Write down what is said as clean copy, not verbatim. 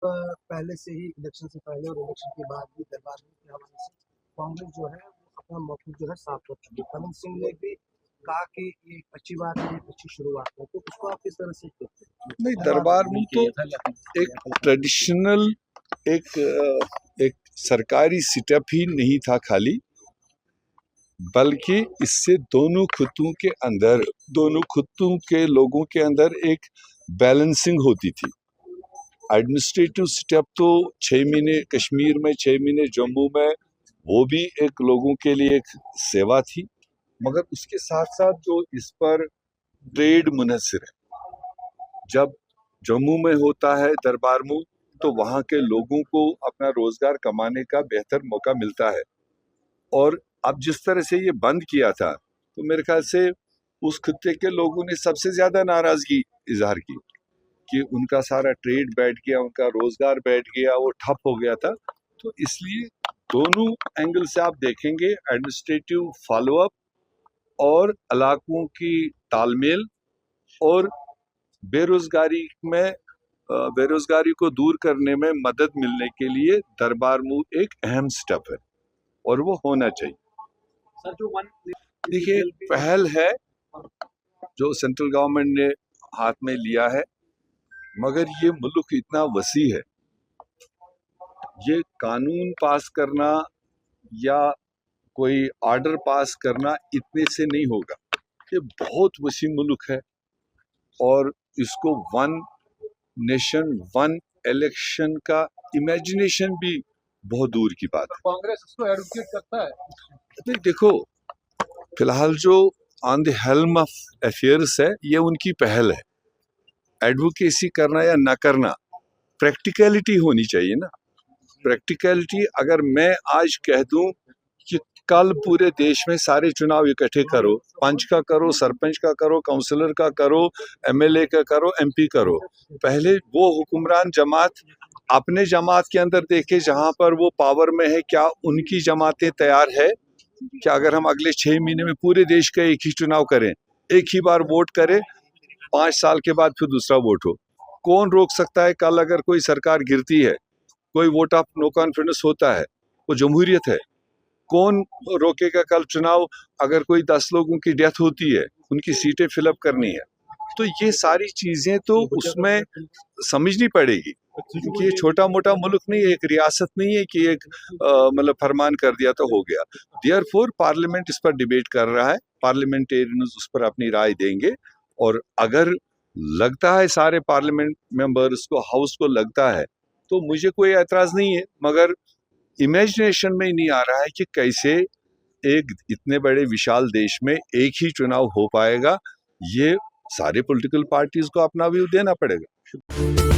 पहले से ही इलेक्शन से पहले और इलेक्शन के बाद भी दरबार के हवाले से कांग्रेस जो है वो अपना मौक़िफ़ जो है साफ कर चुकी है। कमल सिंह ने भी कहा कि ये एक अच्छी बात है, एक अच्छी शुरुआत है, तो उसको आप किस तरह से देखते हैं? नहीं, दरबार मूव तो एक ट्रेडिशनल एक सरकारी सेटअप ही नहीं था खाली, बल्कि इससे दोनों खित्तों के लोगों के अंदर एक बैलेंसिंग होती थी। एडमिनिस्ट्रेटिव सेटअप तो 6 महीने कश्मीर में, 6 महीने जम्मू में, वो भी एक लोगों के लिए एक सेवा थी, मगर उसके साथ साथ जो इस पर ट्रेड मुनहसर है, जब जम्मू में होता है दरबार मूव तो वहाँ के लोगों को अपना रोजगार कमाने का बेहतर मौका मिलता है। और अब जिस तरह से ये बंद किया था तो मेरे ख्याल से उस खित्ते के लोगों ने सबसे ज्यादा नाराजगी इजहार की कि उनका सारा ट्रेड बैठ गया, उनका रोजगार बैठ गया, वो ठप हो गया था। तो इसलिए दोनों एंगल से आप देखेंगे, एडमिनिस्ट्रेटिव फॉलोअप और इलाकों की तालमेल और बेरोजगारी को दूर करने में मदद मिलने के लिए दरबार मूव एक अहम स्टेप है और वो होना चाहिए। देखिए, पहल है जो सेंट्रल गवर्नमेंट ने हाथ में लिया है, मगर ये मुल्क इतना वसी है, ये कानून पास करना या कोई ऑर्डर पास करना इतने से नहीं होगा। ये बहुत वसी मुल्क है और इसको वन नेशन वन इलेक्शन का इमेजिनेशन भी बहुत दूर की बात है। कांग्रेस इसको एडवोकेट करता है? नहीं, देखो, फिलहाल जो on the helm of affairs है, ये उनकी पहल है। एडवोकेसी करना या ना करना, प्रैक्टिकलिटी होनी चाहिए ना। प्रैक्टिकलिटी, अगर मैं आज कह दूं कि कल पूरे देश में सारे चुनाव इकट्ठे करो, पंच का करो, सरपंच का करो, काउंसलर का करो, एमएलए का करो, एमपी करो, पहले वो हुक्मरान जमात अपने जमात के अंदर देखे जहां पर वो पावर में है, क्या उनकी जमातें तैयार है कि अगर हम अगले 6 महीने में पूरे देश का एक ही चुनाव करें, एक ही बार वोट करें, 5 साल के बाद फिर दूसरा वोट हो? कौन रोक सकता है? कल अगर कोई सरकार गिरती है, कोई वोट ऑफ नो कॉन्फिडेंस होता है, वो जमहूरियत है, कौन रोकेगा कल चुनाव? अगर कोई 10 लोगों की डेथ होती है, उनकी सीटें फिलअप करनी है, तो ये सारी चीजें तो उसमें समझनी पड़ेगी, क्योंकि ये छोटा मोटा मुल्क नहीं है, एक रियासत नहीं है कि एक मतलब फरमान कर दिया तो हो गया। देयरफॉर पार्लियामेंट इस पर डिबेट कर रहा है, पार्लियामेंटेरियंस उस पर अपनी राय देंगे, और अगर लगता है सारे पार्लियामेंट मेंबर्स को, हाउस को लगता है, तो मुझे कोई एतराज नहीं है, मगर इमेजिनेशन में ही नहीं आ रहा है कि कैसे एक इतने बड़े विशाल देश में एक ही चुनाव हो पाएगा। ये सारे पॉलिटिकल पार्टीज को अपना व्यू देना पड़ेगा।